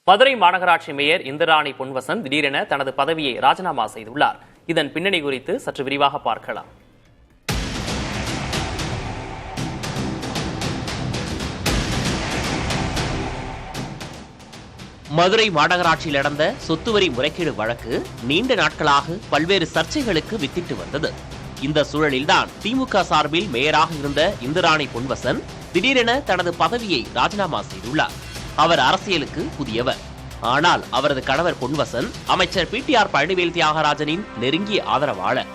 மதுரை மாநகராட்சி மேயர் இந்திராணி பொன்வசந்த் திடீரென தனது பதவியை ராஜினாமா செய்துள்ளார். இதன் பின்னணி குறித்து சற்று விரிவாக பார்க்கலாம். மதுரை மாநகராட்சியில் நடந்த சொத்து வரி முறைகேடு வழக்கு நீண்ட நாட்களாக பல்வேறு சர்ச்சைகளுக்கு வித்திட்டு வந்தது. இந்த சூழலில்தான் திமுக சார்பில் மேயராக இருந்த இந்திராணி பொன்வசந்த் திடீரென தனது பதவியை ராஜினாமா செய்துள்ளார். அவர் அரசியலுக்கு புதியவர். ஆனால் அவரது கணவர் பொன்வசந்த் அமைச்சர் பிடிஆர் பழனிவேல் தியாகராஜனின் நெருங்கிய ஆதரவாளர்.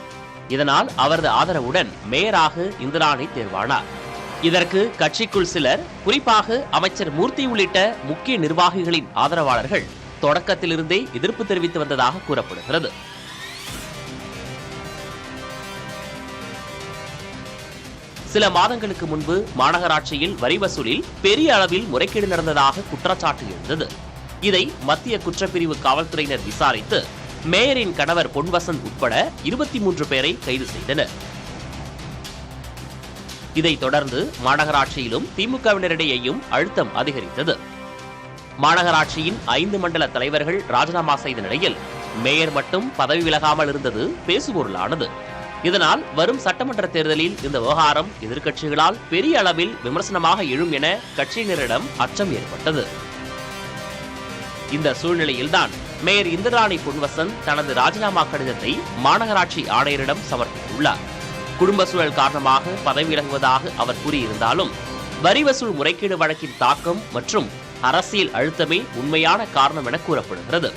இதனால் அவரது ஆதரவுடன் மேயராக இந்திராணி தேர்வானார். இதற்கு கட்சிக்குள் சிலர், குறிப்பாக அமைச்சர் மூர்த்தி உள்ளிட்ட முக்கிய நிர்வாகிகளின் ஆதரவாளர்கள் தொடக்கத்திலிருந்தே எதிர்ப்பு தெரிவித்து வந்ததாக கூறப்படுகிறது. சில மாதங்களுக்கு முன்பு மாநகராட்சியில் வரி வசூலில் பெரிய அளவில் முறைகேடு நடந்ததாக குற்றச்சாட்டு எழுந்தது. இதை மத்திய குற்றப்பிரிவு காவல்துறையினர் விசாரித்து மேயரின் கணவர் பொன்வசந்த் உட்பட 23 பேரை கைது செய்தனர். இதைத் தொடர்ந்து மாநகராட்சியிலும் திமுகவினரிடையேயும் அழுத்தம் அதிகரித்தது. மாநகராட்சியின் 5 மண்டல தலைவர்கள் ராஜினாமா செய்த நிலையில் மேயர் மட்டும் பதவி விலகாமல் இருந்தது பேசுபொருளானது. இதனால் வரும் சட்டமன்ற தேர்தலில் இந்த விவகாரம் எதிர்க்கட்சிகளால் பெரிய அளவில் விமர்சனமாக எழும் என கட்சியினரிடம் அச்சம் ஏற்பட்டது. இந்த சூழ்நிலையில்தான் மேயர் இந்திராணி பொன்வசந்த் தனது ராஜினாமா கடிதத்தை மாநகராட்சி ஆணையரிடம் சமர்ப்பித்துள்ளார். குடும்ப சூழல் காரணமாக பதவி விலகுவதாக அவர் கூறியிருந்தாலும் வரி வசூல் முறைகேடு வழக்கின் தாக்கம் மற்றும் அரசியல் அழுத்தமே உண்மையான காரணம் என கூறப்படுகிறது.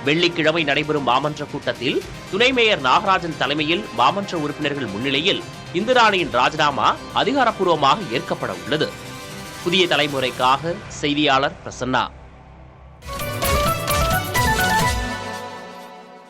வெள்ளிக்கிழமை நடைபெறும் மாமன்ற கூட்டத்தில் துணை மேயர் நாகராஜன் தலைமையில் மாமன்ற உறுப்பினர்கள் முன்னிலையில் இந்திராணியின் ராஜினாமா அதிகாரப்பூர்வமாக ஏற்கப்பட உள்ளது. புதிய தலைமுறைக்காக செய்தியாளர் பிரசன்னா.